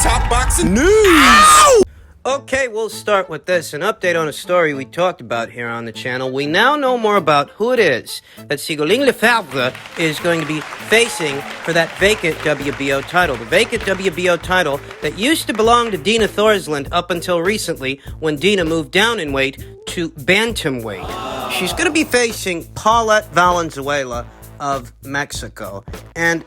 Top boxing news. Ow! Okay, we'll start with this. An update on a story we talked about here on the channel. We now know more about who it is that Sigolene Lefebvre is going to be facing for that vacant WBO title. The vacant WBO title that used to belong to Dina Thorsland up until recently when Dina moved down in weight to bantamweight. She's going to be facing Paulette Valenzuela of Mexico. And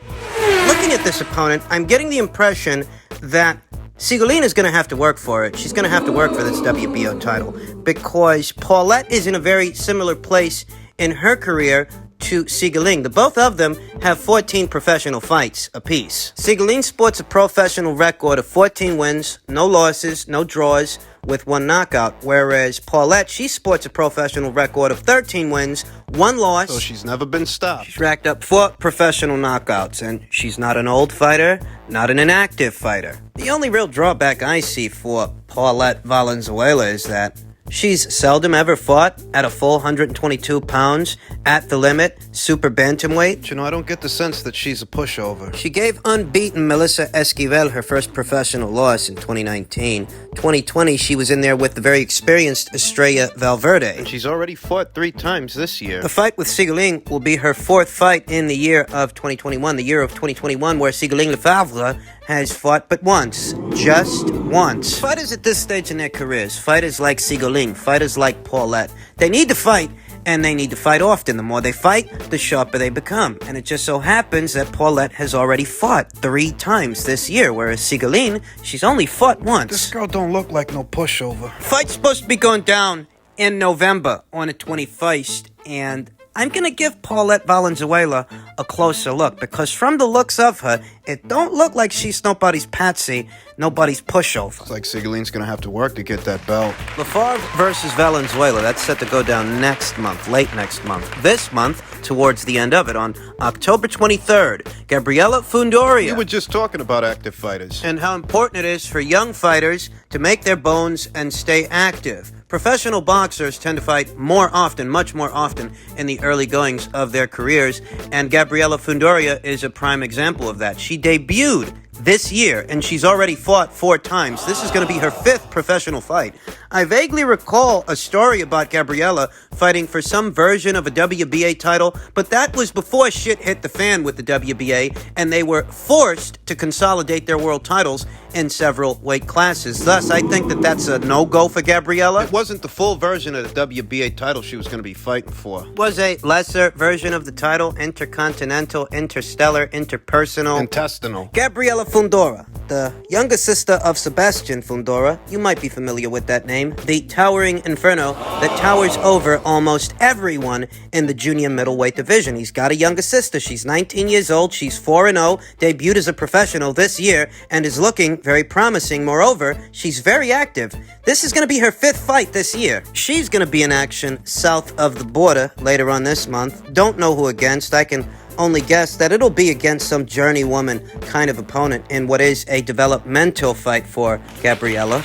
looking at this opponent, I'm getting the impression that Sigolene is going to have to work for it. She's going to have to work for this WBO title because Paulette is in a very similar place in her career to Sigolene. The both of them have 14 professional fights apiece. Sigolene sports a professional record of 14 wins, no losses, no draws, with 1 knockout, whereas Paulette, she sports a professional record of 13 wins, 1 loss. So she's never been stopped. She's racked up 4 professional knockouts, and she's not an old fighter, not an inactive fighter. The only real drawback I see for Paulette Valenzuela is that she's seldom ever fought at a full 122 pounds, at the limit, super bantamweight. You know, I don't get the sense that she's a pushover. She gave unbeaten Melissa Esquivel her first professional loss in 2019. 2020, she was in there with the very experienced Estrella Valverde. And she's already fought 3 times this year. The fight with Sigolene will be her 4th fight in the year of 2021, the year of 2021, where Sigolene Lefebvre has fought but once, just once. Fighters at this stage in their careers, fighters like Sigolene, fighters like Paulette, they need to fight, and they need to fight often. The more they fight, the sharper they become. And it just so happens that Paulette has already fought 3 times this year, whereas Sigolene, she's only fought once. This girl don't look like no pushover. Fight's supposed to be going down in November on the 21st, and I'm going to give Paulette Valenzuela a closer look, because from the looks of her, it don't look like she's nobody's patsy, nobody's pushover. It's like Sigolene's going to have to work to get that belt. Lefebvre versus Valenzuela, that's set to go down next month, late next month. This month, towards the end of it, on October 23rd, Gabriela Fundora. You were just talking about active fighters. And how important it is for young fighters to make their bones and stay active. Professional boxers tend to fight more often, much more often, in the early goings of their careers, and Gabriela Fundora is a prime example of that. She debuted this year, and she's already fought 4 times. This is going to be her 5th professional fight. I vaguely recall a story about Gabriela fighting for some version of a WBA title, but that was before shit hit the fan with the WBA, and they were forced to consolidate their world titles in several weight classes. Thus, I think that that's a no-go for Gabriela. It wasn't the full version of the WBA title she was going to be fighting for. It was a lesser version of the title, intercontinental, interstellar, interpersonal. Intestinal. Gabriela Fundora, the younger sister of Sebastian Fundora, you might be familiar with that name, the towering inferno that towers over almost everyone in the junior middleweight division. He's got a younger sister. She's 19 years old. She's 4-0, debuted as a professional this year, and is looking very promising. Moreover, she's very active. This is going to be her 5th fight this year. She's going to be in action south of the border later on this month. Don't know who against. I can only guess that it'll be against some journeywoman kind of opponent in what is a developmental fight for Gabriela.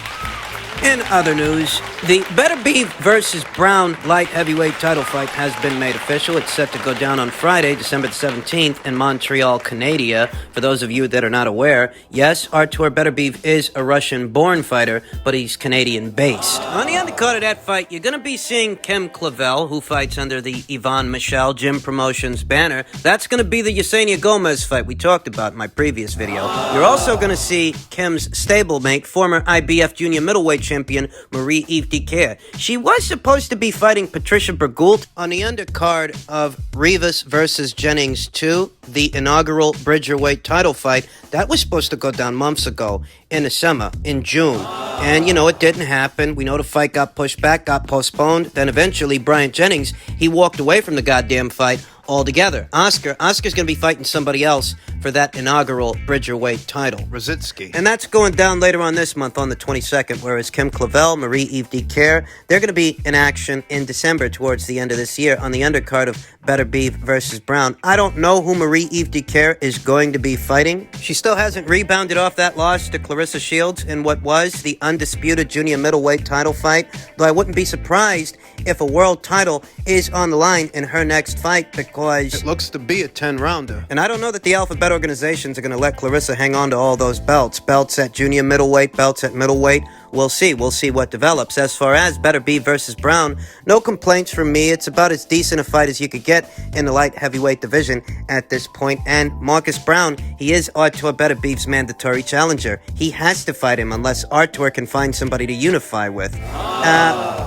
In other news, the Beterbiev versus Browne light heavyweight title fight has been made official. It's set to go down on Friday, December 17th in Montreal, Canada. For those of you that are not aware, yes, Artur Beterbiev is a Russian-born fighter, but he's Canadian-based. On the undercard of that fight, you're going to be seeing Kim Clavel, who fights under the Yvonne Michel Gym Promotions banner. That's going to be the Yesenia Gomez fight we talked about in my previous video. You're also going to see Kim's stablemate, former IBF junior middleweight champion Marie-Eve Dicaire. She was supposed to be fighting Patricia Bergoult on the undercard of Rivas versus Jennings 2, the inaugural Bridgerweight title fight. That was supposed to go down months ago in the summer, in June. And, you know, it didn't happen. We know the fight got pushed back, got postponed. Then eventually, Bryant Jennings, he walked away from the goddamn fight altogether. Oscar's going to be fighting somebody else for that inaugural Bridgerweight title. Rositsky. And that's going down later on this month on the 22nd, whereas Kim Clavel, Marie-Eve Dicaire, they're going to be in action in December towards the end of this year on the undercard of Beterbiev versus Browne. I don't know who Marie-Eve Dicaire is going to be fighting. She still hasn't rebounded off that loss to Clarissa Shields in what was the undisputed junior middleweight title fight, though I wouldn't be surprised if a world title is on the line in her next fight, because it looks to be a 10-rounder. And I don't know that the alphabet organizations are going to let Clarissa hang on to all those belts. Belts at junior middleweight, belts at middleweight. We'll see. We'll see what develops. As far as Beterbiev versus Browne, no complaints from me. It's about as decent a fight as you could get in the light heavyweight division at this point. And Marcus Browne, he is Artur Beterbiev's mandatory challenger. He has to fight him unless Artur can find somebody to unify with.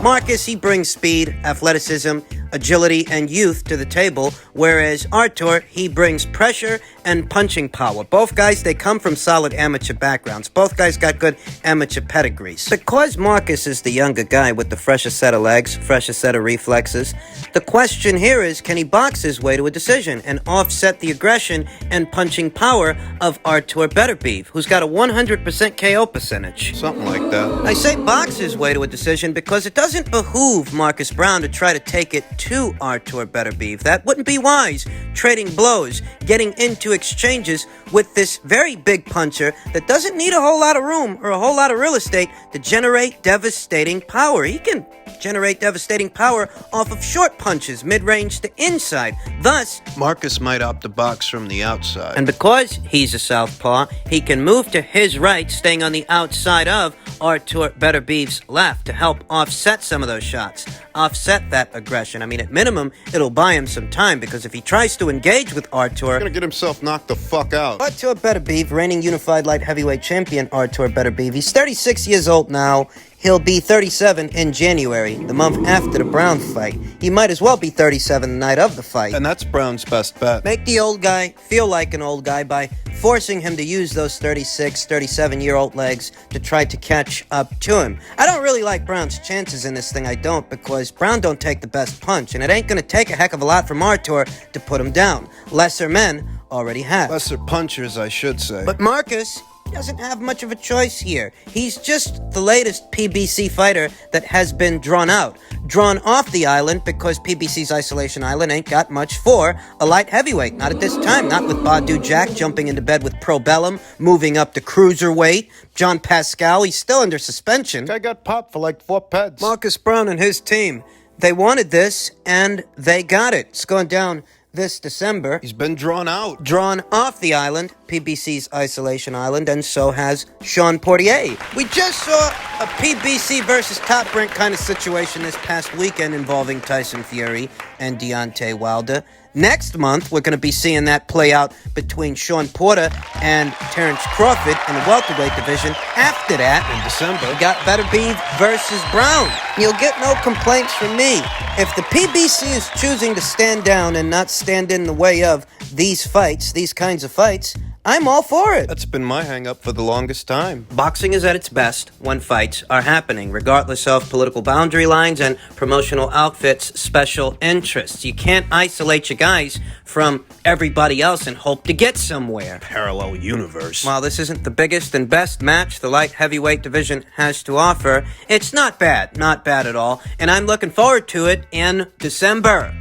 Marcus, he brings speed, athleticism, agility, and youth to the table, whereas Artur, he brings pressure and punching power. Both guys, they come from solid amateur backgrounds. Both guys got good amateur pedigrees. Because Marcus is the younger guy with the fresher set of legs, fresher set of reflexes, the question here is, can he box his way to a decision and offset the aggression and punching power of Artur Beterbiev, who's got a 100% KO percentage? Something like that. I say box his way to a decision because it doesn't behoove Marcus Browne to try to take it to Artur Beterbiev. That wouldn't be wise. Trading blows, getting into exchanges with this very big puncher that doesn't need a whole lot of room or a whole lot of real estate to generate devastating power. He can generate devastating power off of short punches, mid-range to inside. Thus, Marcus might opt to box from the outside. and because he's a southpaw, he can move to his right, staying on the outside of Artur Beterbiev's left to help offset some of those shots, offset that aggression. I mean, at minimum, it'll buy him some time, because if he tries to engage with Artur, He's gonna get himself knocked the fuck out. Artur Beterbiev, reigning unified light heavyweight champion Artur Beterbiev, he's 36 years old now. He'll be 37 in January, the month after the Browne fight. He might as well be 37 the night of the fight. And that's Browne's best bet. Make the old guy feel like an old guy by forcing him to use those 36, 37-year-old legs to try to catch up to him. I don't really like Browne's chances in this thing, I don't, because Browne don't take the best punch, and it ain't gonna take a heck of a lot from Artur to put him down. Lesser men already have. Lesser punchers, I should say. But Marcus doesn't have much of a choice here. He's just the latest PBC fighter that has been drawn out. Drawn off the island because PBC's Isolation Island ain't got much for a light heavyweight. Not at this time. Not with Badu Jack jumping into bed with Probellum, moving up to cruiserweight. John Pascal, he's still under suspension. Guy got popped for like 4 pets. Marcus Browne and his team, they wanted this, and they got it. It's going down this December. He's been drawn out. Drawn off the island, PBC's Isolation Island, and so has Sean Portier. We just saw a PBC versus Top Rank kind of situation this past weekend involving Tyson Fury and Deontay Wilder. Next month, we're going to be seeing that play out between Sean Porter and Terrence Crawford in the welterweight division. After that, In December. we got Beterbiev versus Browne. You'll get no complaints from me. If the PBC is choosing to stand down and not stand in the way of these fights, these kinds of fights, I'm all for it. That's been my hang-up for the longest time. Boxing is at its best when fights are happening, regardless of political boundary lines and promotional outfits' special interests. You can't isolate your guys from everybody else and hope to get somewhere. Parallel universe. While this isn't the biggest and best match the light heavyweight division has to offer, it's not bad at all, and I'm looking forward to it in December.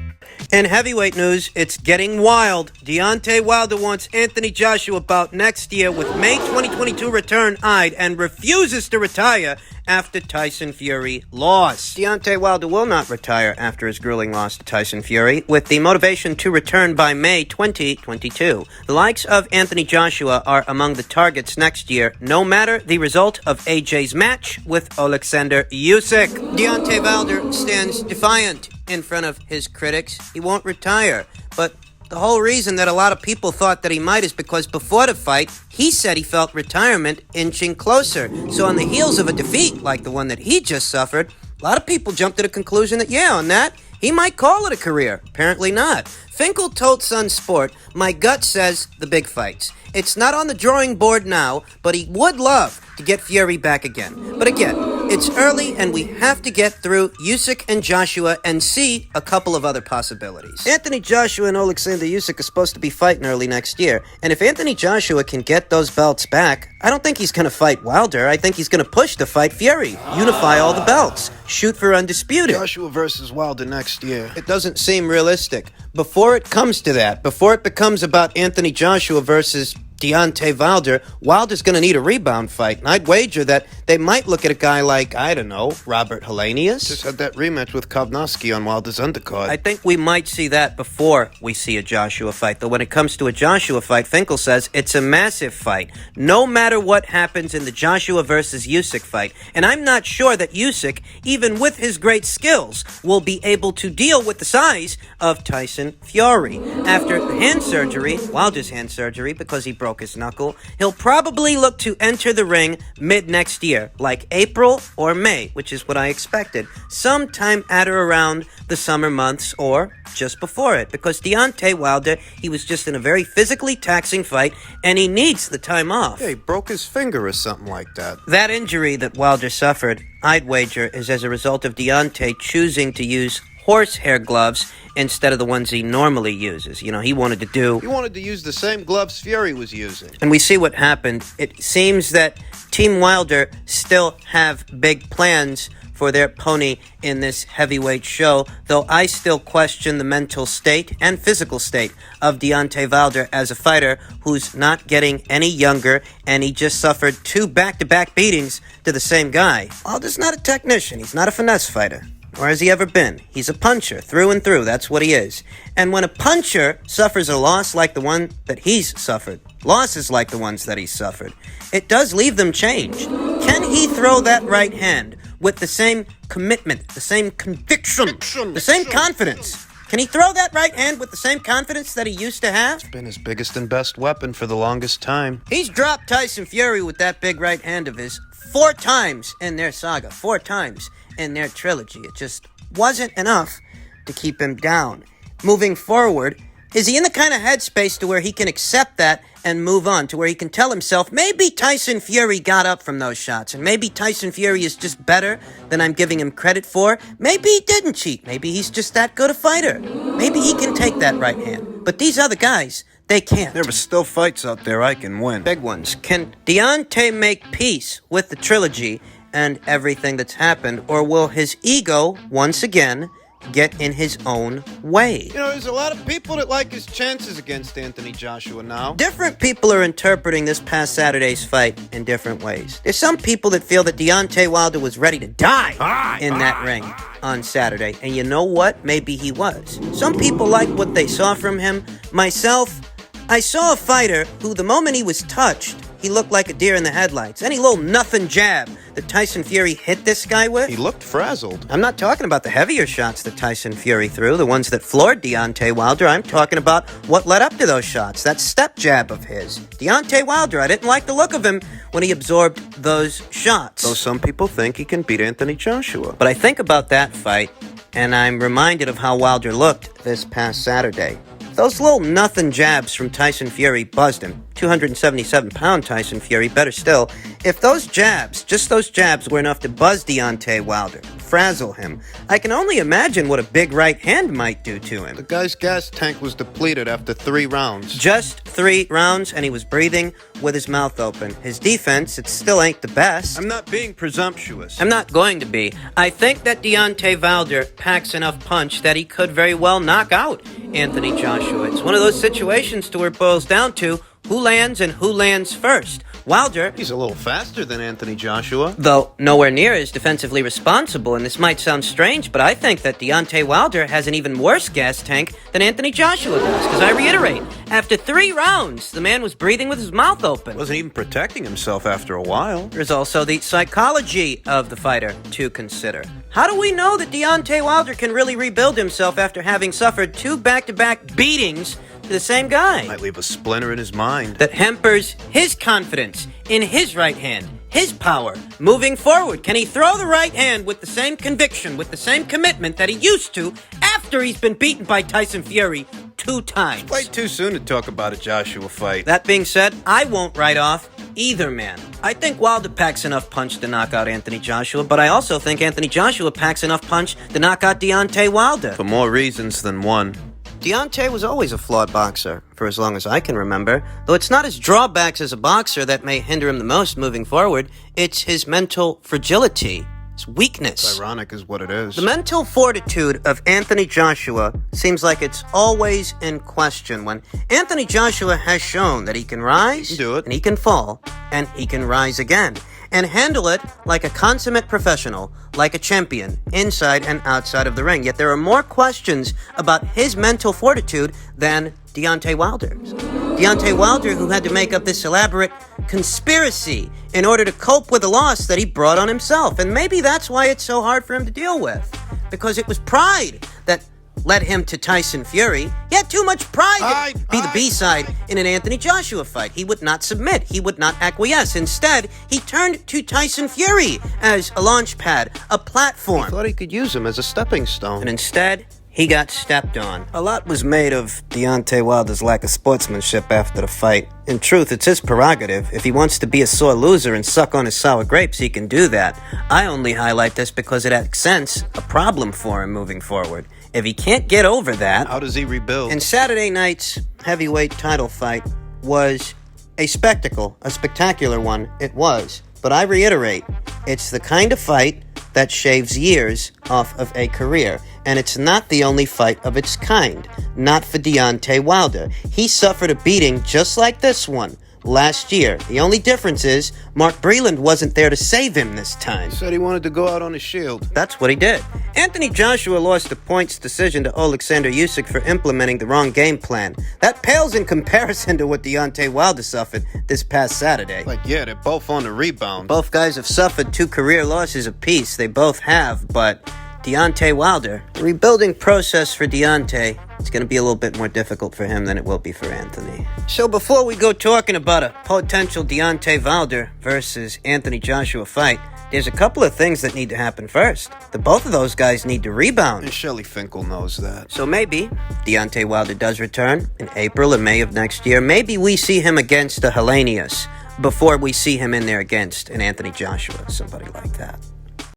In heavyweight news, it's getting wild. Deontay Wilder wants Anthony Joshua bout next year with May 2022 return eyed and refuses to retire after Tyson Fury lost. Deontay Wilder will not retire after his grueling loss to Tyson Fury, with the motivation to return by May 2022. The likes of Anthony Joshua are among the targets next year, no matter the result of AJ's match with Alexander Usyk. Deontay Wilder stands defiant in front of his critics. He won't retire, but the whole reason that a lot of people thought that he might is because before the fight, he said he felt retirement inching closer. So on the heels of a defeat like the one that he just suffered, a lot of people jumped to the conclusion that, yeah, on that, he might call it a career. Apparently not. Finkel told Sun Sport, "My gut says the big fights. It's not on the drawing board now, but he would love to get Fury back again. But again, it's early and we have to get through Usyk and Joshua and see a couple of other possibilities." Anthony Joshua and Alexander Usyk are supposed to be fighting early next year. And if Anthony Joshua can get those belts back, I don't think he's going to fight Wilder. I think he's going to push to fight Fury. Unify all the belts. Shoot for undisputed. Joshua versus Wilder next year. It doesn't seem realistic. Before it comes to that, before it becomes about Anthony Joshua versus Deontay Wilder's going to need a rebound fight, and I'd wager that they might look at a guy like, I don't know, Robert Helenius. Just had that rematch with Kovnowski on Wilder's undercard. I think we might see that before we see a Joshua fight, though when it comes to a Joshua fight, Finkel says it's a massive fight, no matter what happens in the Joshua versus Usyk fight, and I'm not sure that Usyk, even with his great skills, will be able to deal with the size of Tyson Fury. After hand surgery, Wilder's hand surgery, because he broke his knuckle, he'll probably look to enter the ring mid-next year, like April or May, which is what I expected, sometime at or around the summer months or just before it, because Deontay Wilder, he was just in a very physically taxing fight, and he needs the time off. Yeah, he broke his finger or something like that. That injury that Wilder suffered, I'd wager, is as a result of Deontay choosing to use horsehair gloves instead of the ones he normally uses. You know, he wanted to use the same gloves Fury was using. And we see what happened. It seems that Team Wilder still have big plans for their pony in this heavyweight show, though I still question the mental state and physical state of Deontay Wilder as a fighter who's not getting any younger, and he just suffered 2 back-to-back beatings to the same guy. Wilder's not a technician. He's not a finesse fighter. Or has he ever been? He's a puncher, through and through. That's what he is. And when a puncher suffers a loss like the one that he's suffered, losses like the ones that he's suffered, it does leave them changed. Can he throw that right hand with the same commitment, the same conviction, the same confidence? Can he throw that right hand with the same confidence that he used to have? It's been his biggest and best weapon for the longest time. He's dropped Tyson Fury with that big right hand of his 4 times in their saga, 4 times in their trilogy. It just wasn't enough to keep him down. Moving forward, is he in the kind of headspace to where he can accept that and move on, to where he can tell himself, maybe Tyson Fury got up from those shots, and maybe Tyson Fury is just better than I'm giving him credit for? Maybe he didn't cheat. Maybe he's just that good a fighter. Maybe he can take that right hand. But these other guys, they can't. There are still fights out there I can win. Big ones. Can Deontay make peace with the trilogy and everything that's happened, or will his ego once again get in his own way? You know, there's a lot of people that like his chances against Anthony Joshua now. Different people are interpreting this past Saturday's fight in different ways. There's some people that feel that Deontay Wilder was ready to die in that ring on Saturday, and you know what? Maybe he was. Some people like what they saw from him. Myself, I saw a fighter who, the moment he was touched, he looked like a deer in the headlights. Any little nothing jab that Tyson Fury hit this guy with. He looked frazzled. I'm not talking about the heavier shots that Tyson Fury threw, the ones that floored Deontay Wilder. I'm talking about what led up to those shots, that step jab of his. Deontay Wilder, I didn't like the look of him when he absorbed those shots. Though some people think he can beat Anthony Joshua. But I think about that fight, and I'm reminded of how Wilder looked this past Saturday. Those little nothing jabs from Tyson Fury buzzed him. 277-pound Tyson Fury, better still. If those jabs, just those jabs, were enough to buzz Deontay Wilder, frazzle him, I can only imagine what a big right hand might do to him. The guy's gas tank was depleted after 3 rounds. Just 3 rounds, and he was breathing with his mouth open. His defense, it still ain't the best. I'm not being presumptuous. I'm not going to be. I think that Deontay Wilder packs enough punch that he could very well knock out Anthony Joshua. It's one of those situations to where it boils down to who lands and who lands first. Wilder, he's a little faster than Anthony Joshua, though nowhere near as defensively responsible, and this might sound strange, but I think that Deontay Wilder has an even worse gas tank than Anthony Joshua does, because I reiterate, after 3 rounds, the man was breathing with his mouth open. Wasn't even protecting himself after a while. There's also the psychology of the fighter to consider. How do we know that Deontay Wilder can really rebuild himself after having suffered 2 back-to-back beatings to the same guy? Might leave a splinter in his mind that hampers his confidence in his right hand, his power. Moving forward, can he throw the right hand with the same conviction, with the same commitment that he used to after he's been beaten by Tyson Fury 2 times? It's way too soon to talk about a Joshua fight. That being said, I won't write off either man. I think Wilder packs enough punch to knock out Anthony Joshua, but I also think Anthony Joshua packs enough punch to knock out Deontay Wilder. For more reasons than one. Deontay was always a flawed boxer, for as long as I can remember. Though it's not his drawbacks as a boxer that may hinder him the most moving forward, it's his mental fragility It's weakness. It's ironic is what it is. The mental fortitude of Anthony Joshua seems like it's always in question when Anthony Joshua has shown that he can rise, do it. and he can fall, and he can rise again, and handle it like a consummate professional, like a champion, inside and outside of the ring. Yet there are more questions about his mental fortitude than Deontay Wilder's. Deontay Wilder, who had to make up this elaborate conspiracy in order to cope with the loss that he brought on himself. And maybe that's why it's so hard for him to deal with. Because it was pride that led him to Tyson Fury. He had too much pride to be the B-side in an Anthony Joshua fight. He would not submit. He would not acquiesce. Instead, he turned to Tyson Fury as a launch pad, a platform. I thought he could use him as a stepping stone. And instead, he got stepped on. A lot was made of Deontay Wilder's lack of sportsmanship after the fight. In truth, it's his prerogative. If he wants to be a sore loser and suck on his sour grapes, he can do that. I only highlight this because it accents a problem for him moving forward. If he can't get over that... How does he rebuild? And Saturday night's heavyweight title fight was a spectacle, a spectacular one. It was. But I reiterate, it's the kind of fight that shaves years off of a career. And it's not the only fight of its kind. Not for Deontay Wilder. He suffered a beating just like this one last year. The only difference is Mark Breland wasn't there to save him this time. He said he wanted to go out on his shield. That's what he did. Anthony Joshua lost a points decision to Alexander Usyk for implementing the wrong game plan. That pales in comparison to what Deontay Wilder suffered this past Saturday. Like, yeah, they're both on the rebound. Both guys have suffered 2 career losses apiece. They both have, but Deontay Wilder, the rebuilding process for Deontay, it's going to be a little bit more difficult for him than it will be for Anthony. So before we go talking about a potential Deontay Wilder versus Anthony Joshua fight, there's a couple of things that need to happen first. Both of those guys need to rebound. And Shelly Finkel knows that. So maybe Deontay Wilder does return in April or May of next year. Maybe we see him against a Hellenius before we see him in there against an Anthony Joshua, somebody like that.